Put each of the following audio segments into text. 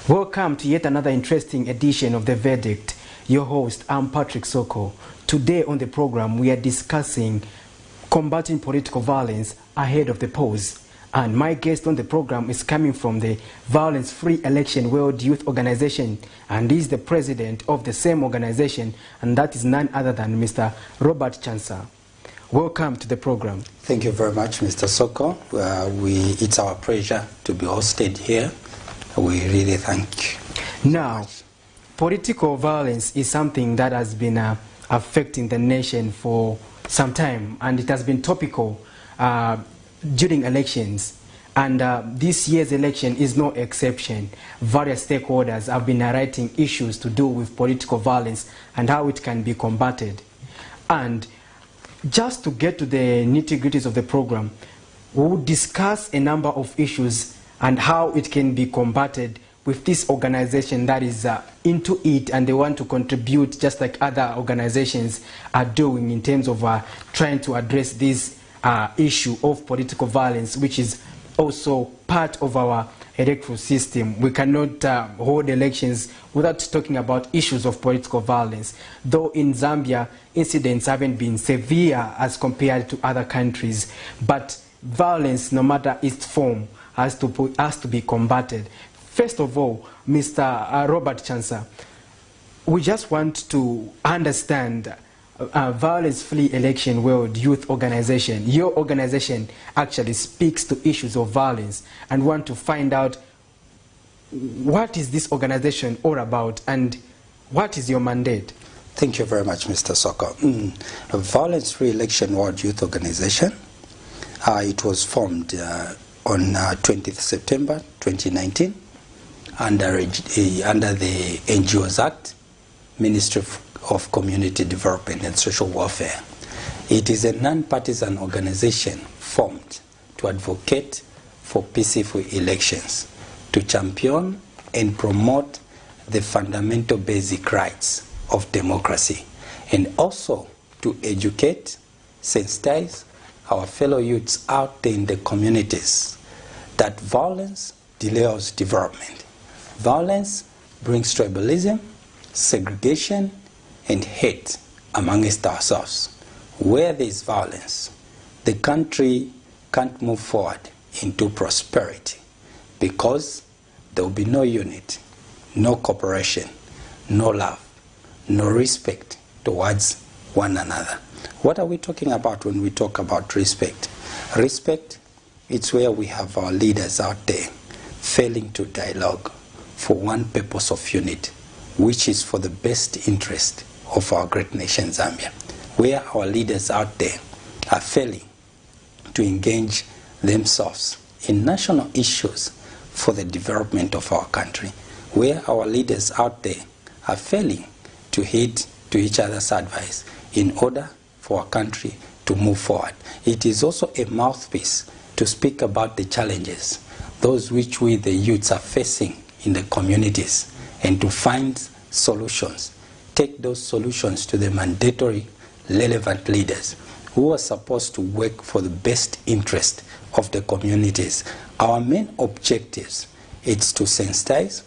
Welcome to yet another interesting edition of The Verdict. Your host, I'm Patrick Soko. Today on the program, we are discussing combating political violence ahead of the polls. And my guest on the program is coming from the Violence-Free Election World Youth Organization, and he's the president of the same organization, and that is none other than Mr. Robert CHANSA. Welcome to the program. Thank you very much, Mr. Soko. It's our pleasure to be hosted here. We really thank you. Now, political violence is something that has been affecting the nation for some time, and it has been topical during elections. And this year's election is no exception. Various stakeholders have been narrating issues to do with political violence and how it can be combated. And just to get to the nitty-gritties of the program, we will discuss a number of issues and how it can be combated with this organization that is into it, and they want to contribute just like other organizations are doing in terms of trying to address this issue of political violence, which is also part of our electoral system. We cannot hold elections without talking about issues of political violence. Though in Zambia, incidents haven't been severe as compared to other countries, but violence, no matter its form, has to be combated. First of all, Mr. Robert CHANSA, we just want to understand Violence-Free Election World Youth Organization. Your organization actually speaks to issues of violence, and want to find out what is this organization all about and what is your mandate? Thank you very much, Mr. Soko. Violence-Free Election World Youth Organization, it was formed on 20th September 2019 under the NGOs Act, Ministry of Community Development and Social Welfare. It is a non-partisan organization formed to advocate for peaceful elections, to champion and promote the fundamental basic rights of democracy, and also to educate, sensitize our fellow youths out there in the communities that violence delays development. Violence brings tribalism, segregation, and hate amongst ourselves. Where there is violence, the country can't move forward into prosperity, because there will be no unity, no cooperation, no love, no respect towards one another. What are we talking about when we talk about respect? Respect, it's where we have our leaders out there failing to dialogue for one purpose of unity, which is for the best interest of our great nation Zambia. Where our leaders out there are failing to engage themselves in national issues for the development of our country. Where our leaders out there are failing to heed to each other's advice in order for our country to move forward. It is also a mouthpiece to speak about the challenges, those which we, the youths, are facing in the communities, and to find solutions. Take those solutions to the mandatory relevant leaders who are supposed to work for the best interest of the communities. Our main objectives is to sensitize,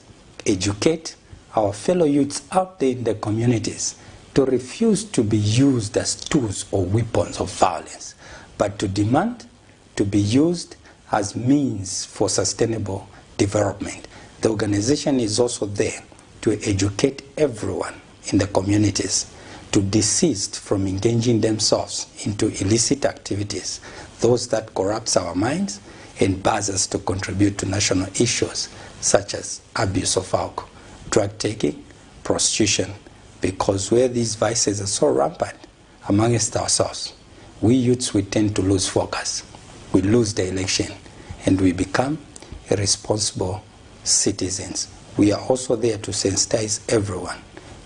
educate our fellow youths out there in the communities to refuse to be used as tools or weapons of violence, but to demand to be used as means for sustainable development. The organization is also there to educate everyone in the communities to desist from engaging themselves into illicit activities, those that corrupts our minds and bars us to contribute to national issues such as abuse of alcohol, drug taking, prostitution, because where these vices are so rampant amongst ourselves, we youths, we tend to lose focus. We lose the election and we become irresponsible citizens. We are also there to sensitize everyone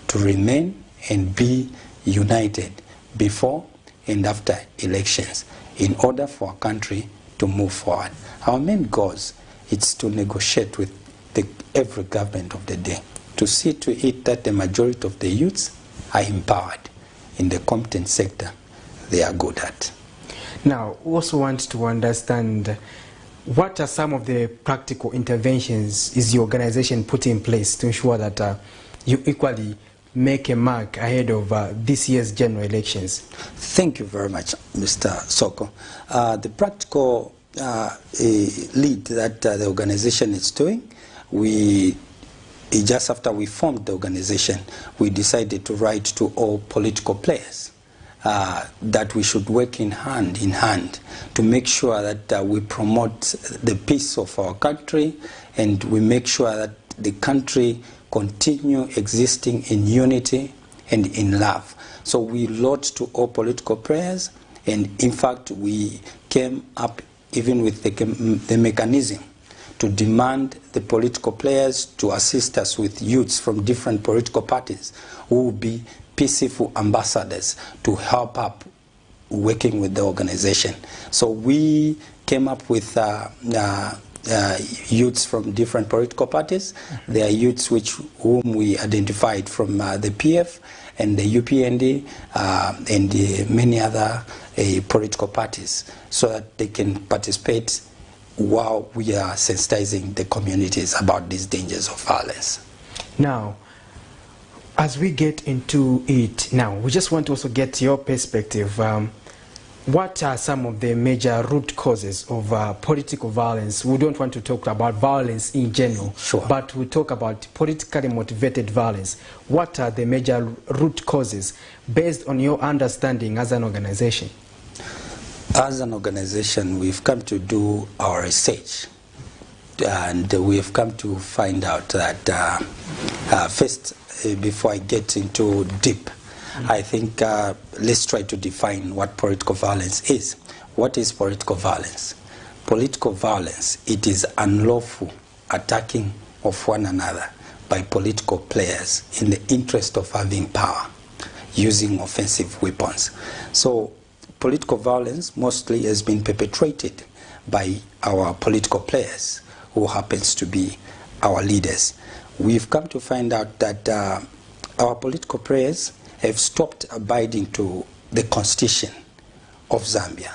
to remain and be united before and after elections in order for our country to move forward. Our main goal is to negotiate with every government of the day to see to it that the majority of the youths are empowered in the competent sector they are good at. Now, we also want to understand what are some of the practical interventions is your organization putting in place to ensure that you equally make a mark ahead of this year's general elections? Thank you very much, Mr. Soko. The practical lead that the organization is doing, just after we formed the organization, we decided to write to all political players that we should work in hand to make sure that we promote the peace of our country, and we make sure that the country continue existing in unity and in love. So we wrote to all political players, and in fact we came up even with the mechanism to demand the political players to assist us with youths from different political parties who will be peaceful ambassadors to help up working with the organization. So we came up with youths from different political parties. There are youths whom we identified from the PF and the UPND and many other political parties, so that they can participate while we are sensitizing the communities about these dangers of violence. Now, as we get into it now, we just want to also get your perspective. What are some of the major root causes of political violence? We don't want to talk about violence in general, sure, but we talk about politically motivated violence. What are the major root causes based on your understanding as an organization? As an organization, we've come to do our research, and we've come to find out that first, before I get into deep, I think let's try to define what political violence is. What is political violence? Political violence, it is unlawful attacking of one another by political players in the interest of having power, using offensive weapons. So political violence mostly has been perpetrated by our political players, who happens to be our leaders. We've come to find out that our political players have stopped abiding to the Constitution of Zambia,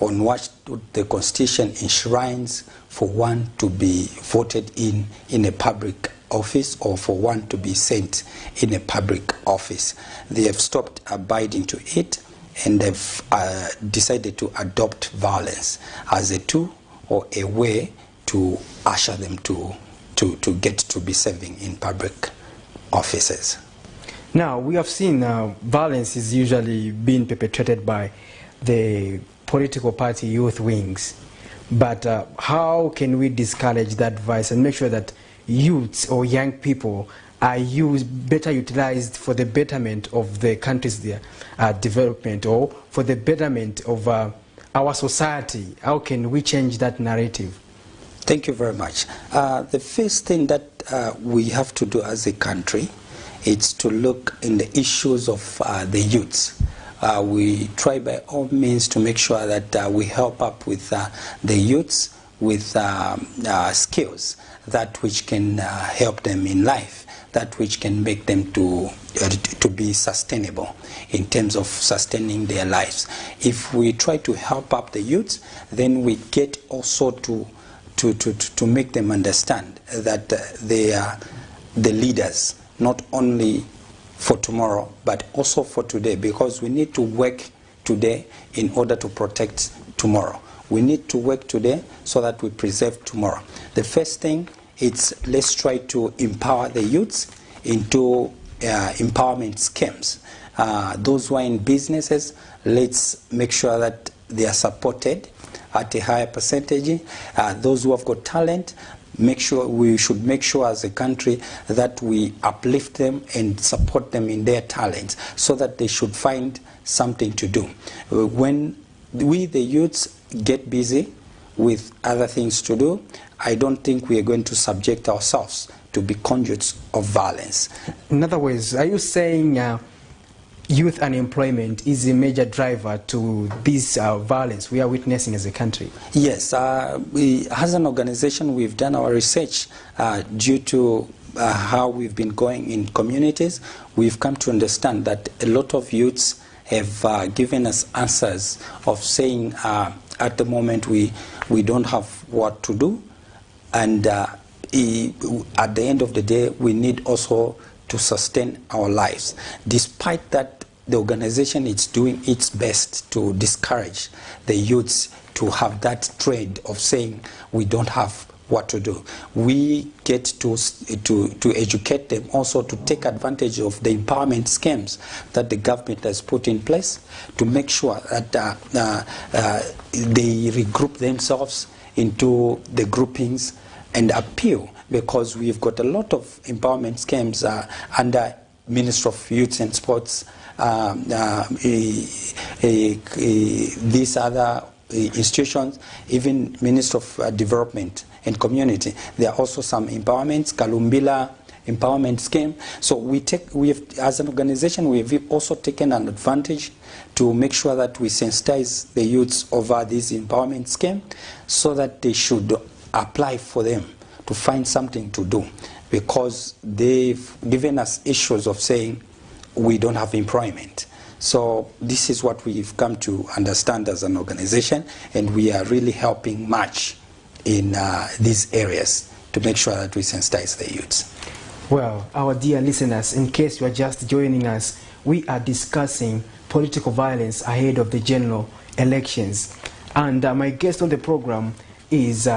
on what the Constitution enshrines for one to be voted in a public office, or for one to be sent in a public office. They have stopped abiding to it, and they've decided to adopt violence as a tool or a way to usher them to get to be serving in public offices. Now, we have seen violence is usually being perpetrated by the political party youth wings. But how can we discourage that vice and make sure that youths or young people are better utilized for the betterment of the country's development, or for the betterment of our society? How can we change that narrative? Thank you very much. The first thing that we have to do as a country is to look in the issues of the youths. We try by all means to make sure that we help up with the youths with skills that which can help them in life, that which can make them to be sustainable in terms of sustaining their lives. If we try to help up the youths, then we get also to make them understand that they are the leaders, not only for tomorrow, but also for today, because we need to work today in order to protect tomorrow. We need to work today so that we preserve tomorrow. The first thing is, let's try to empower the youths into empowerment schemes. Those who are in businesses, let's make sure that they are supported at a higher percentage. Those who have got talent, we should make sure as a country that we uplift them and support them in their talents, so that they should find something to do. When we, the youths, get busy with other things to do, I don't think we are going to subject ourselves to be conduits of violence. In other words, are you saying youth unemployment is a major driver to this violence we are witnessing as a country? Yes, as an organization, we've done our research due to how we've been going in communities. We've come to understand that a lot of youths have given us answers of saying at the moment we we don't have what to do, and at the end of the day, we need also to sustain our lives. Despite that, the organization is doing its best to discourage the youths to have that trade of saying we don't have what to do. We get to educate them also to take advantage of the empowerment schemes that the government has put in place to make sure that they regroup themselves into the groupings and appeal, because we've got a lot of empowerment schemes under Ministry of Youth and Sports, these other institutions, even Ministry of Development and Community. There are also some empowerments, Kalumbila empowerment scheme. So we have, as an organization, we have also taken an advantage to make sure that we sensitize the youths over this empowerment scheme so that they should apply for them to find something to do, because they've given us issues of saying we don't have employment. So this is what we've come to understand as an organization, and we are really helping much in these areas to make sure that we sensitize the youths. Well, our dear listeners, in case you are just joining us, we are discussing political violence ahead of the general elections. And my guest on the program is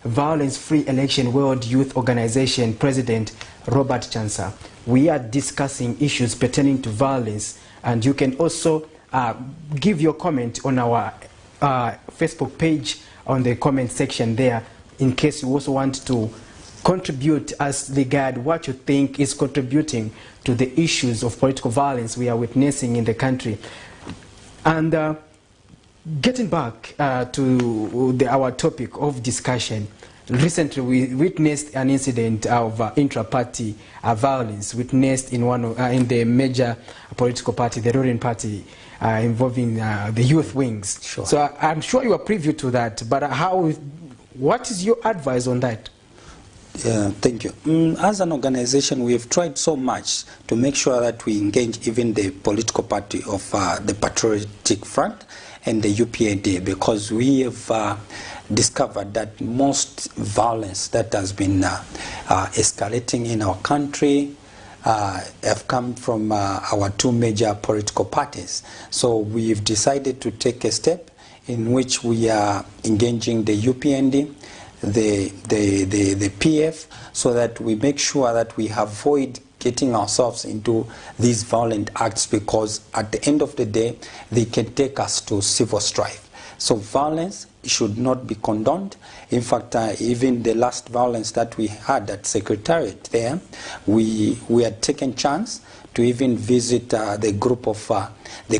Violence Free Election World Youth Organization President Robert CHANSA. We are discussing issues pertaining to violence, and you can also give your comment on our Facebook page on the comment section there, in case you also want to contribute as regard what you think is contributing to the issues of political violence we are witnessing in the country. And getting back to our topic of discussion, recently we witnessed an incident of intra-party violence witnessed in in the major political party, the ruling party, involving the youth wings. Sure. So I'm sure you are privy to that, but what is your advice on that? Thank you. As an organization, we have tried so much to make sure that we engage even the political party of the Patriotic Front and the UPND, because we have discovered that most violence that has been escalating in our country have come from our two major political parties. So we've decided to take a step in which we are engaging the UPND, the PF, so that we make sure that we avoid getting ourselves into these violent acts, because at the end of the day, they can take us to civil strife. So violence should not be condoned. In fact, even the last violence that we had at Secretariat there, we had taken chance to even visit the group of the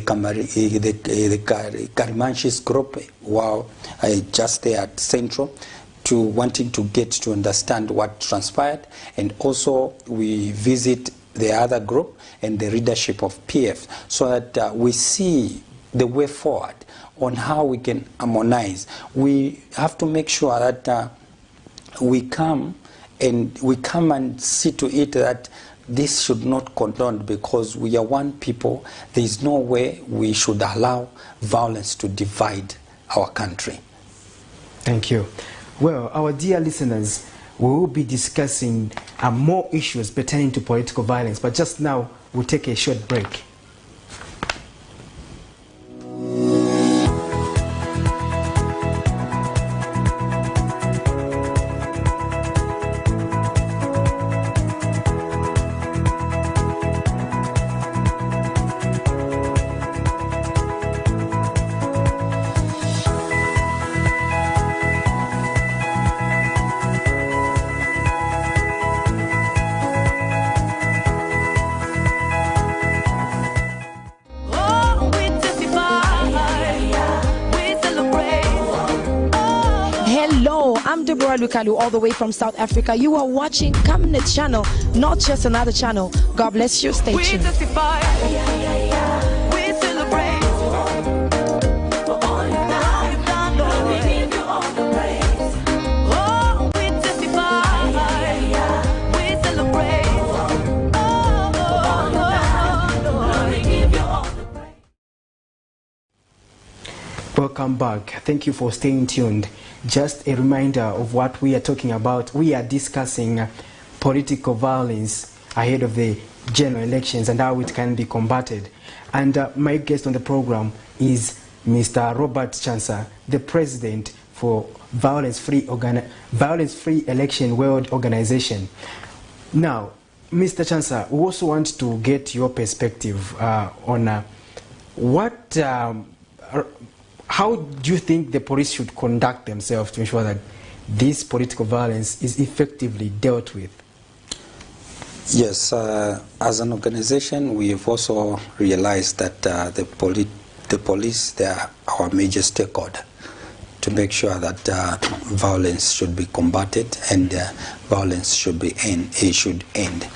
Karimanshis group, while just there at Central, to wanting to get to understand what transpired. And also we visit the other group and the leadership of PF, so that we see the way forward on how we can harmonize. We have to make sure that we come and see to it that this should not condone, because we are one people. There is no way we should allow violence to divide our country. Thank you. Well, our dear listeners, we will be discussing more issues pertaining to political violence, but just now we'll take a short break. Lukalu, all the way from South Africa. You are watching Camnet channel, not just another channel. God bless you. Stay tuned. We celebrate. Welcome back. Thank you for staying tuned. Just a reminder of what we are talking about. We are discussing political violence ahead of the general elections and how it can be combated. And my guest on the program is Mr. Robert CHANSA, the president for Violence-Free Election World Organization. Now, Mr. CHANSA, we also want to get your perspective on how do you think the police should conduct themselves to ensure that this political violence is effectively dealt with? Yes, as an organization, we have also realized that the police, they are our major stakeholder to make sure that violence should be combated and violence should end.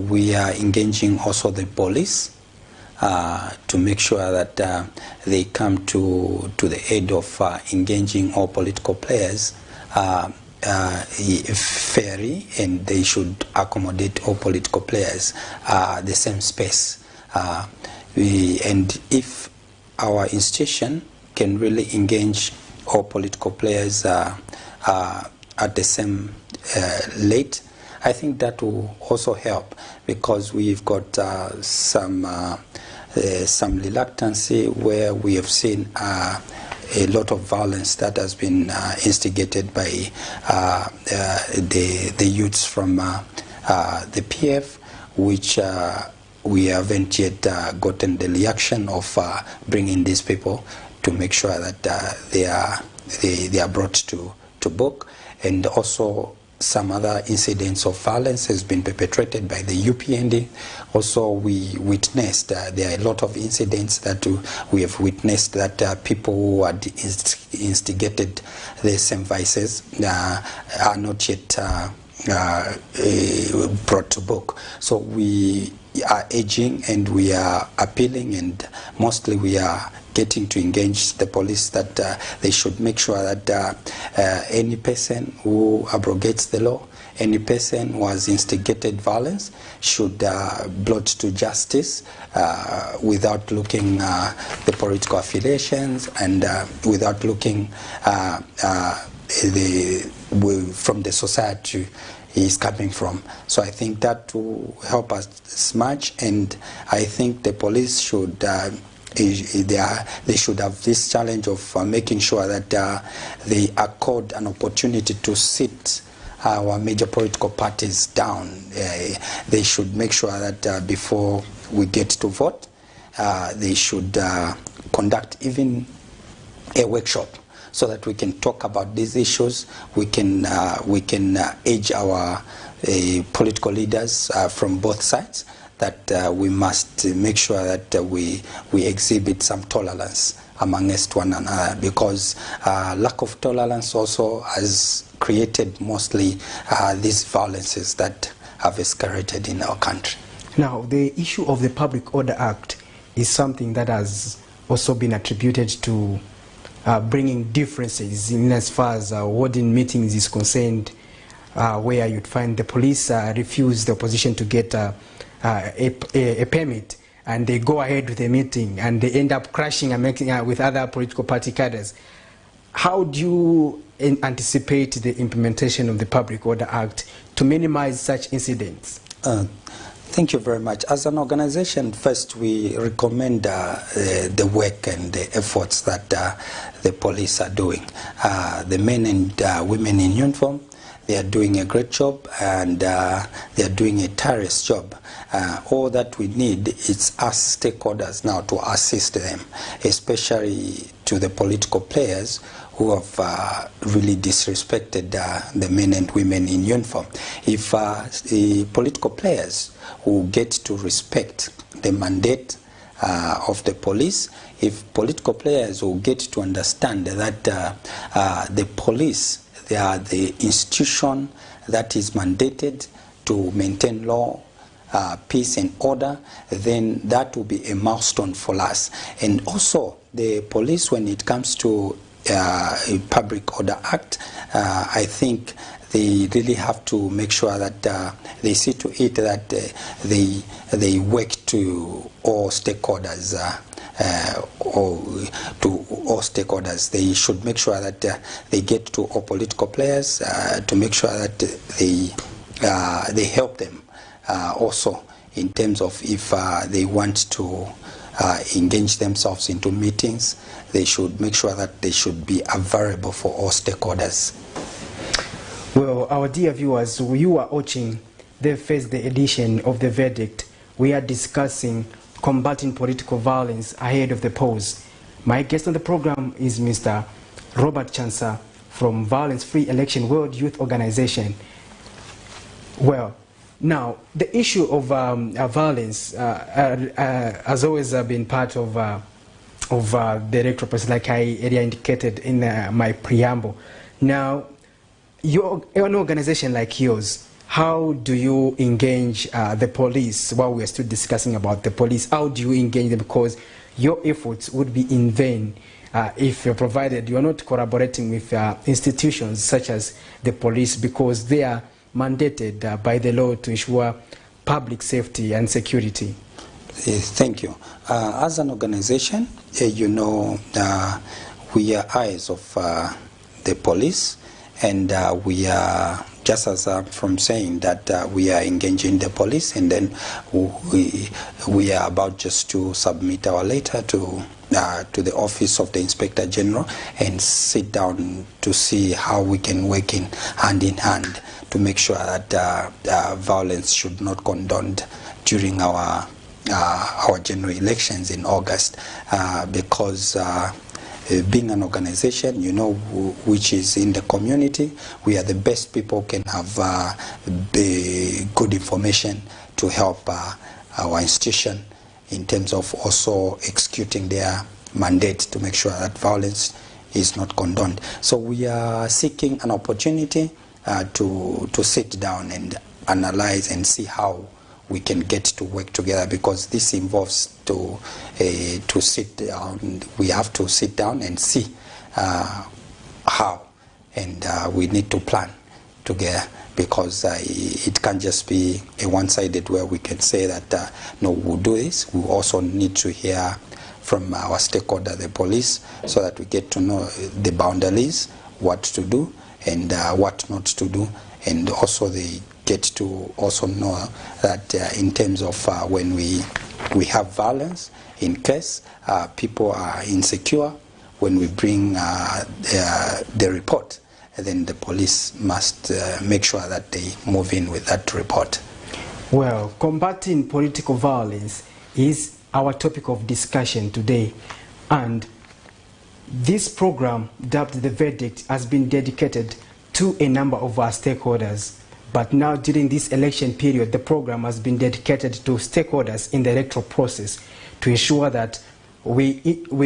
We are engaging also the police to make sure that they come to the aid of engaging all political players fairly, and they should accommodate all political players the same space. And if our institution can really engage all political players at the same rate, I think that will also help, because we've got some reluctancy where we have seen a lot of violence that has been instigated by the youths from the PF, which we haven't yet gotten the reaction of bringing these people to make sure that they are brought to book. And also some other incidents of violence has been perpetrated by the UPND. Also, we witnessed there are a lot of incidents that we have witnessed that people who had instigated the same vices are not yet brought to book. So we are urging and we are appealing, and mostly we are getting to engage the police that they should make sure that any person who abrogates the law, any person who has instigated violence should be brought to justice without looking the political affiliations and without looking from the society he is coming from. So I think that will help us much, and I think the police should they should have this challenge of making sure that they accord an opportunity to sit our major political parties down. They should make sure that before we get to vote, they should conduct even a workshop so that we can talk about these issues. We can urge our political leaders from both sides that we must make sure that we exhibit some tolerance amongst one another, because lack of tolerance also has created mostly these violences that have escalated in our country. Now, the issue of the Public Order Act is something that has also been attributed to bringing differences in as far as warding meetings is concerned, where you'd find the police refuse the opposition to get a permit, and they go ahead with the meeting and they end up crashing and making with other political party cadres. How do you anticipate the implementation of the Public Order Act to minimize such incidents? Thank you very much. As an organization, first we recommend the work and the efforts that the police are doing. The men and women in uniform, they are doing a great job, and they are doing a tireless job. All that we need is us stakeholders now to assist them, especially to the political players who have really disrespected the men and women in uniform. If the political players who get to respect the mandate of the police, if political players will get to understand that the police, they are the institution that is mandated to maintain law, peace and order, then that will be a milestone for us. And also the police, when it comes to a Public Order Act, I think they really have to make sure that they see to it that they work to all stakeholders. They should make sure that they get to all political players to make sure that they help them also in terms of if they want to engage themselves into meetings. They should make sure that they should be available for all stakeholders. Well, our dear viewers, you are watching the first edition of The Verdict. We are discussing combating political violence ahead of the polls. My guest on the program is Mr. Robert CHANSA from Violence Free Election World Youth Organization. Well, now, the issue of violence has always been part of the electoral process, like I earlier indicated in my preamble. Now, an organization like yours, how do you engage the police? While we are still discussing about the police, how do you engage them? Because your efforts would be in vain if you're provided you're not collaborating with institutions such as the police, because they are mandated by the law to ensure public safety and security. Thank you. As an organization, you know, we are eyes of the police, and we are, just as from saying that we are engaging the police, and then we are about just to submit our letter to the office of the Inspector General and sit down to see how we can work in hand to make sure that violence should not condoned during our general elections in August, because being an organization, you know, which is in the community, we are the best people can have good information to help our institution in terms of also executing their mandate to make sure that violence is not condoned. So we are seeking an opportunity to sit down and analyze and see how we can get to work together, because this involves to sit down. We have to sit down and see how, and we need to plan together, because it can't just be a one-sided where we can say that no, we'll do this. We also need to hear from our stakeholder, the police, so that we get to know the boundaries, what to do and what not to do, and also they get to also know that in terms of when we have violence, in case people are insecure, when we bring the report, then the police must make sure that they move in with that report. Well, combating political violence is our topic of discussion today, and this program, dubbed The Verdict, has been dedicated to a number of our stakeholders. But now, during this election period, the program has been dedicated to stakeholders in the electoral process to ensure that we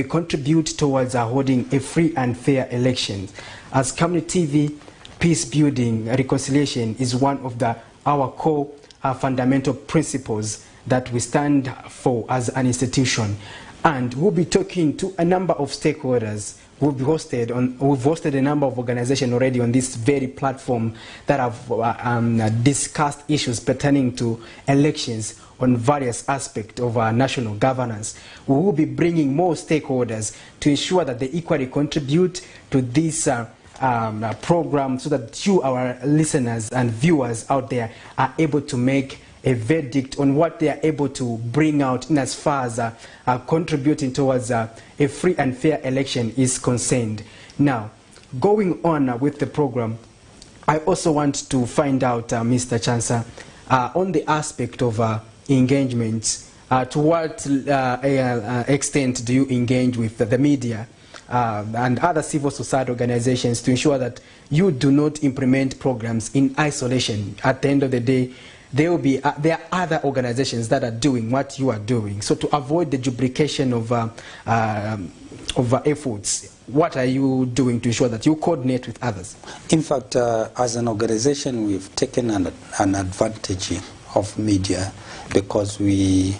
contribute towards holding a free and fair election. As Community TV, peace building, reconciliation is one of our core fundamental principles that we stand for as an institution. And we'll be talking to a number of stakeholders. We've hosted a number of organizations already on this very platform that have discussed issues pertaining to elections on various aspects of our national governance. We will be bringing more stakeholders to ensure that they equally contribute to this program, so that you, our listeners and viewers out there, are able to make a verdict on what they are able to bring out in as far as contributing towards a free and fair election is concerned. Now, going on with the program, I also want to find out, Mr. CHANSA, on the aspect of engagements, to what extent do you engage with the media and other civil society organizations to ensure that you do not implement programs in isolation? At the end of the day, there are other organizations that are doing what you are doing. So to avoid the duplication of efforts, what are you doing to ensure that you coordinate with others? In fact, as an organization, we've taken an advantage of media, because we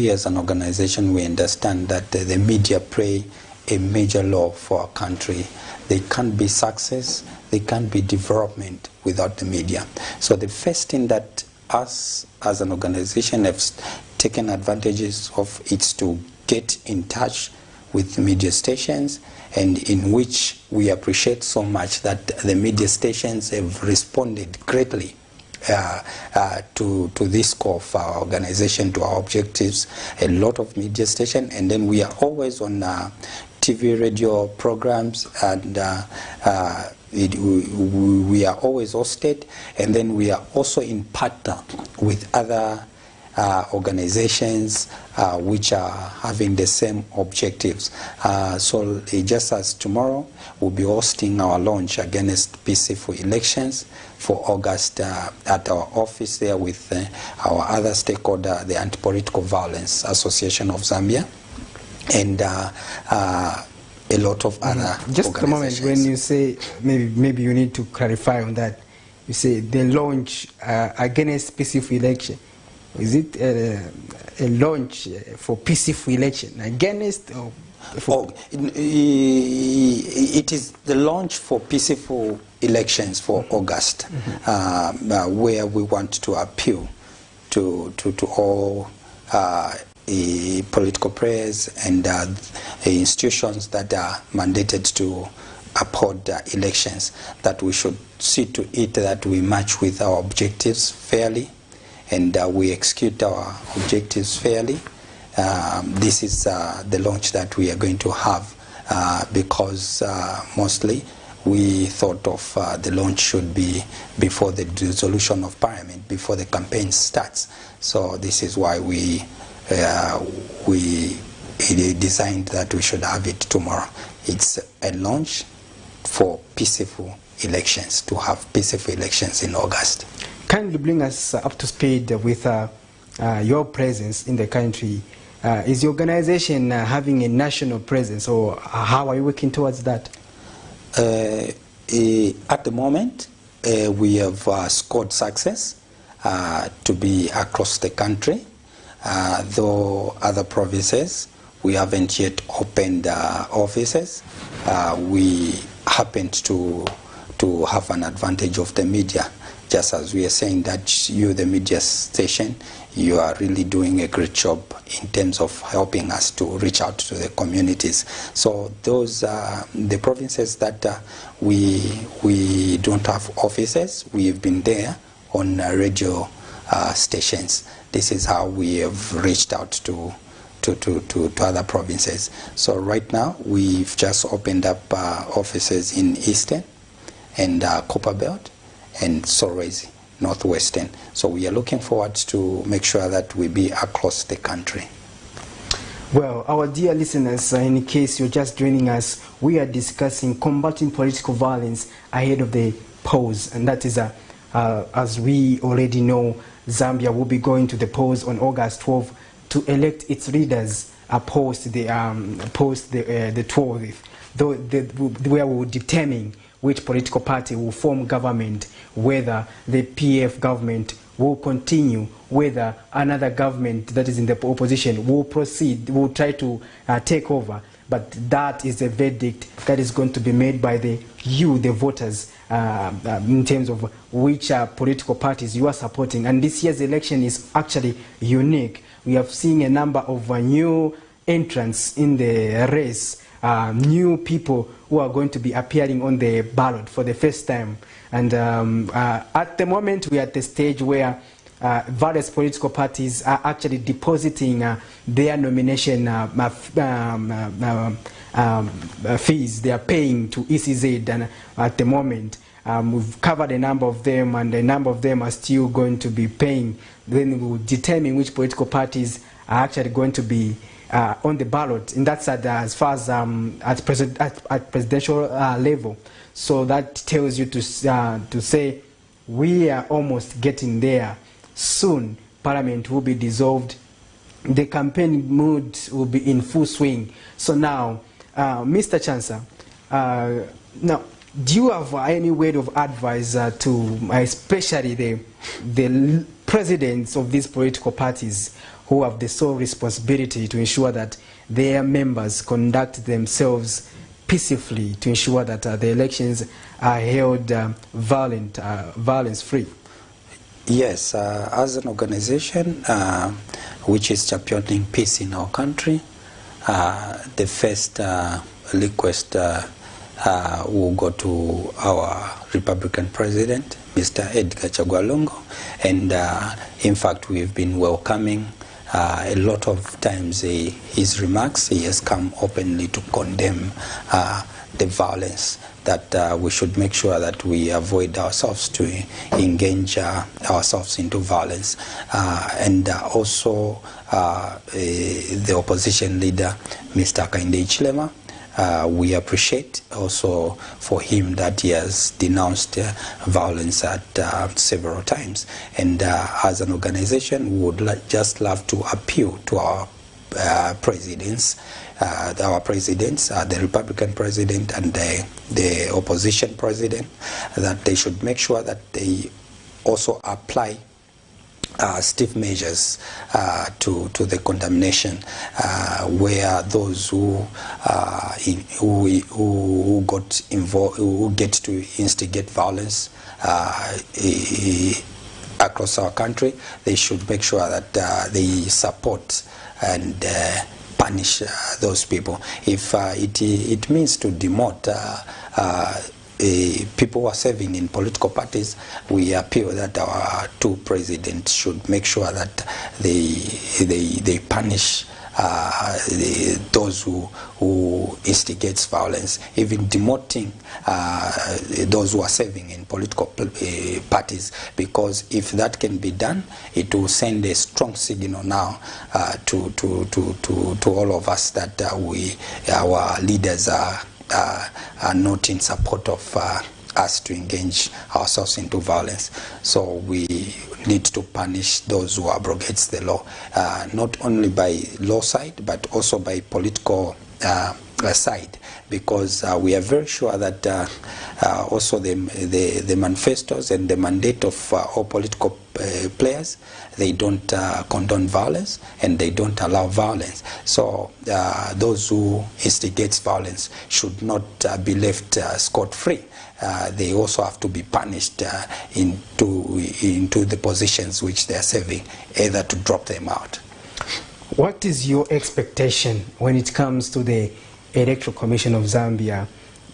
as an organization, we understand that the media play a major role for our country. They can't be success, they can't be development without the media. So the first thing that us as an organization have taken advantages of it to get in touch with media stations, and in which we appreciate so much that the media stations have responded greatly to this call of our organization, to our objectives. A lot of media stations, and then we are always on TV, radio programs, and we are always hosted, and then we are also in partner with other organizations which are having the same objectives. So just as tomorrow we'll be hosting our launch against peaceful elections for August at our office there with our other stakeholder, the Anti-Political Violence Association of Zambia, and a lot of other Just a moment, when you say, maybe you need to clarify on that. You say the launch against peaceful election. Is it a launch for peaceful election against or for it is the launch for peaceful elections for August, where we want to appeal to all political prayers and institutions that are mandated to uphold elections, that we should see to it that we match with our objectives fairly, and we execute our objectives fairly. This is the launch that we are going to have, because mostly we thought of the launch should be before the dissolution of Parliament, before the campaign starts. So this is why we designed that we should have it tomorrow. It's a launch for peaceful elections, to have peaceful elections in August. Kindly bring us up to speed with your presence in the country. Is the organization having a national presence, or how are you working towards that? At the moment, we have scored success to be across the country, though other provinces we haven't yet opened offices. We happened to have an advantage of the media. Just as we are saying that you, the media station, you are really doing a great job in terms of helping us to reach out to the communities. So those the provinces that we don't have offices, we have been there on radio stations. This is how we have reached out to other provinces. So right now we've just opened up offices in Eastern and Copperbelt and Solwezi, Northwestern. So we are looking forward to make sure that we be across the country. Well, our dear listeners, in case you're just joining us, we are discussing combating political violence ahead of the polls, and that is, as we already know, Zambia will be going to the polls on August 12th to elect its leaders post the 12th, where we will determine which political party will form government, whether the PF government will continue, whether another government that is in the opposition will proceed, will try to take over. But that is a verdict that is going to be made by the voters, in terms of which political parties you are supporting. And this year's election is actually unique. We have seen a number of new entrants in the race, new people who are going to be appearing on the ballot for the first time. And at the moment, we are at the stage where various political parties are actually depositing their nomination fees they are paying to ECZ. And at the moment, we've covered a number of them, and a number of them are still going to be paying. Then we'll determine which political parties are actually going to be on the ballot, and that's as far as at presidential level. So that tells you to say we are almost getting there. Soon, Parliament will be dissolved. The campaign mood will be in full swing. So now, Mr. Chansa, now, do you have any word of advice to especially the presidents of these political parties who have the sole responsibility to ensure that their members conduct themselves peacefully, to ensure that the elections are held violence-free? Yes, as an organization which is championing peace in our country, the first request will go to our Republican President, Mr. Edgar Chagwa Lungu, and in fact we've been welcoming a lot of times his remarks. He has come openly to condemn the violence, that we should make sure that we avoid ourselves to engage ourselves into violence. And also the opposition leader, Mr. Kainde Ichilema, we appreciate also for him that he has denounced violence at several times. And as an organization, we would just love to appeal to our presidents, the Republican president and the opposition president, that they should make sure that they also apply stiff measures to the condemnation, where those who got involved, who get to instigate violence across our country, they should make sure that they support and punish those people. If it means to demote people who are serving in political parties, we appeal that our two presidents should make sure that they punish those who instigates violence, even demoting those who are serving in political parties, because if that can be done, it will send a strong signal now to all of us that our leaders are not in support of us to engage ourselves into violence. So we need to punish those who abrogates the law, not only by law side but also by political side, because we are very sure that also the manifestos and the mandate of all political players, they don't condone violence and they don't allow violence. So those who instigate violence should not be left scot-free. They also have to be punished into the positions which they are serving, either to drop them out. What is your expectation when it comes to the Electoral Commission of Zambia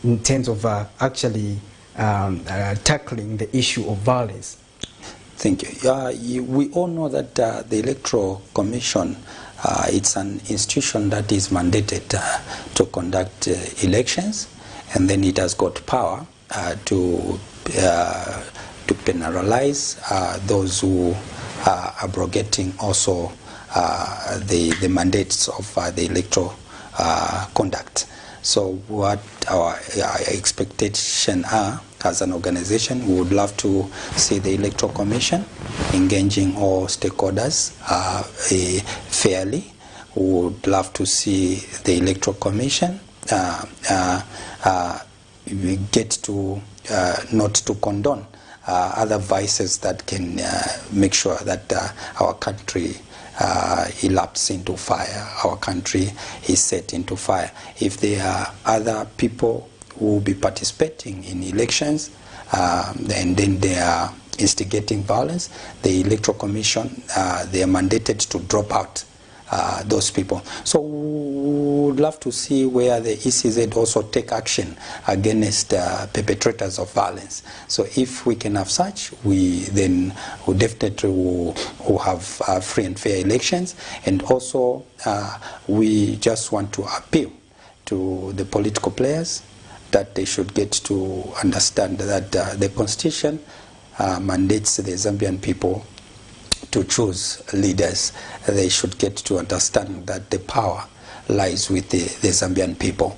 in terms of actually tackling the issue of violence? Thank you. We all know that the Electoral Commission, it's an institution that is mandated to conduct elections, and then it has got power to penalize those who are abrogating also the mandates of the electoral conduct. So what our expectation are as an organization, we would love to see the Electoral Commission engaging all stakeholders fairly. We would love to see the Electoral Commission get to not to condone other vices that can make sure that our country elapses into fire, our country is set into fire. If there are other people who will be participating in elections and then they are instigating violence, the Electoral Commission, they are mandated to drop out those people. So we would love to see where the ECZ also take action against perpetrators of violence. So if we can have such, we definitely will have free and fair elections. And also we just want to appeal to the political players that they should get to understand that the Constitution mandates the Zambian people to choose leaders. They should get to understand that the power lies with the Zambian people.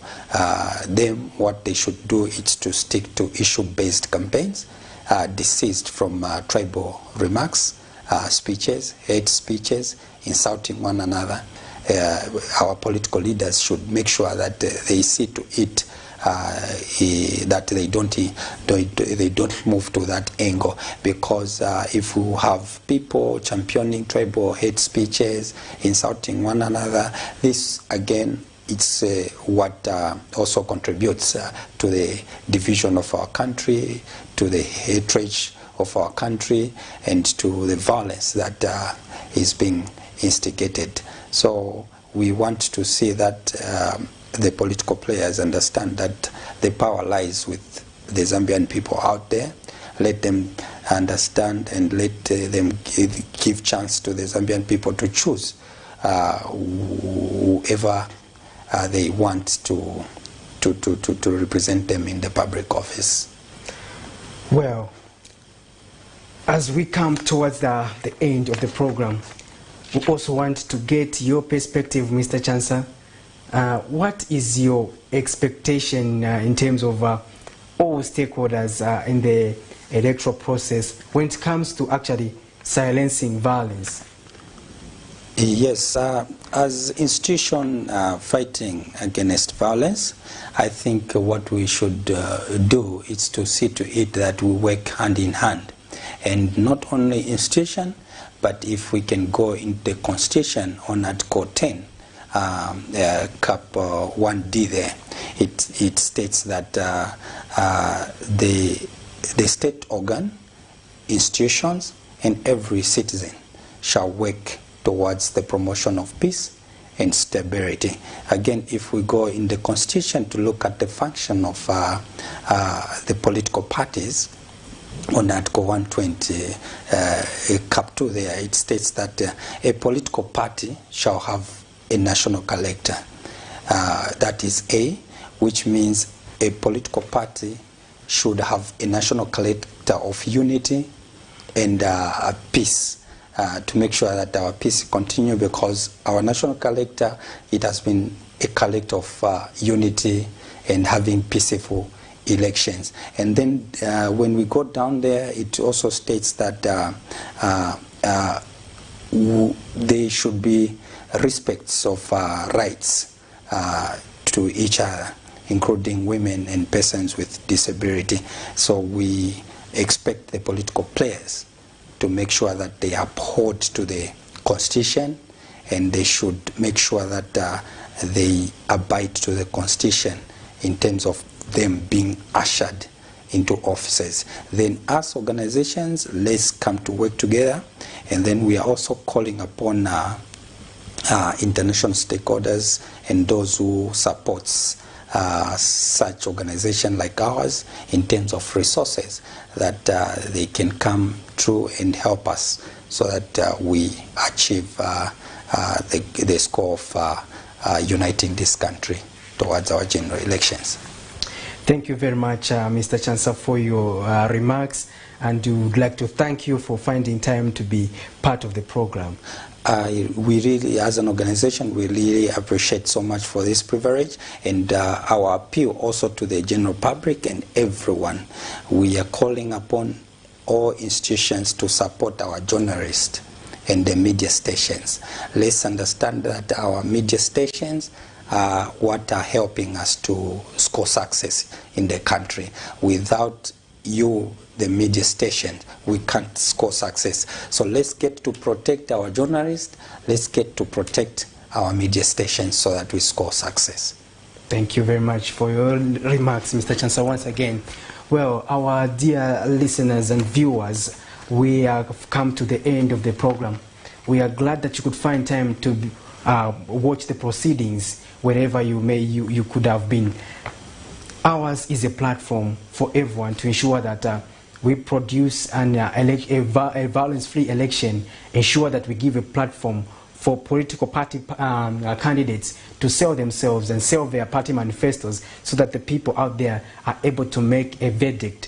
Them, what they should do is to stick to issue-based campaigns, desist from tribal remarks, speeches, hate speeches, insulting one another. Our political leaders should make sure that they see to it that they don't move to that angle, because if we have people championing tribal hate speeches, insulting one another, this again it's what also contributes to the division of our country, to the hatred of our country and to the violence that is being instigated. So we want to see that the political players understand that the power lies with the Zambian people out there. Let them understand and let them give chance to the Zambian people to choose whoever they want to represent them in the public office. Well, as we come towards the end of the program, we also want to get your perspective, Mr. CHANSA. What is your expectation in terms of all stakeholders in the electoral process when it comes to actually silencing violence? Yes, as institution fighting against violence, I think what we should do is to see to it that we work hand in hand. And not only institution, but if we can go in the Constitution on Article 10, Cap 1D there, it states that the state organ, institutions, and every citizen shall work towards the promotion of peace and stability. Again, if we go in the Constitution to look at the function of the political parties, on Article 120, Cap 2 there, it states that a political party shall have a national collector. That is A, which means a political party should have a national collector of unity and peace. To make sure that our peace continue, because our national collector, it has been a collector of unity and having peaceful elections. And then when we go down there, it also states that there should be respects of rights to each other, including women and persons with disability. So we expect the political players to make sure that they uphold to the Constitution, and they should make sure that they abide to the Constitution in terms of them being ushered into offices. Then as organizations, let's come to work together, and then we are also calling upon international stakeholders and those who supports such organization like ours in terms of resources, that they can come through and help us so that we achieve the score of uniting this country towards our general elections. Thank you very much, Mr. CHANSA, for your remarks, and we would like to thank you for finding time to be part of the program. We really, as an organization, we really appreciate so much for this privilege, and our appeal also to the general public and everyone. We are calling upon all institutions to support our journalists and the media stations. Let's understand that our media stations are what are helping us to score success in the country. Without you, the media station, we can't score success. So let's get to protect our journalists, let's get to protect our media stations so that we score success. Thank you very much for your remarks, Mr. CHANSA, once again. Well, our dear listeners and viewers, we have come to the end of the program. We are glad that you could find time to watch the proceedings wherever you could have been. Ours is a platform for everyone to ensure that we produce a violence-free election, ensure that we give a platform for political party candidates to sell themselves and sell their party manifestos so that the people out there are able to make a verdict.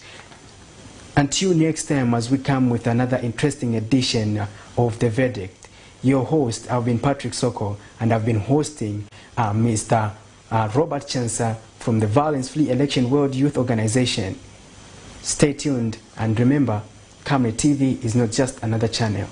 Until next time, as we come with another interesting edition of The Verdict, your host, I've been Patrick Soko, and I've been hosting Mr. Robert CHANSA from the Violence Free Election World Youth Organization. Stay tuned, and remember, Camry TV is not just another channel.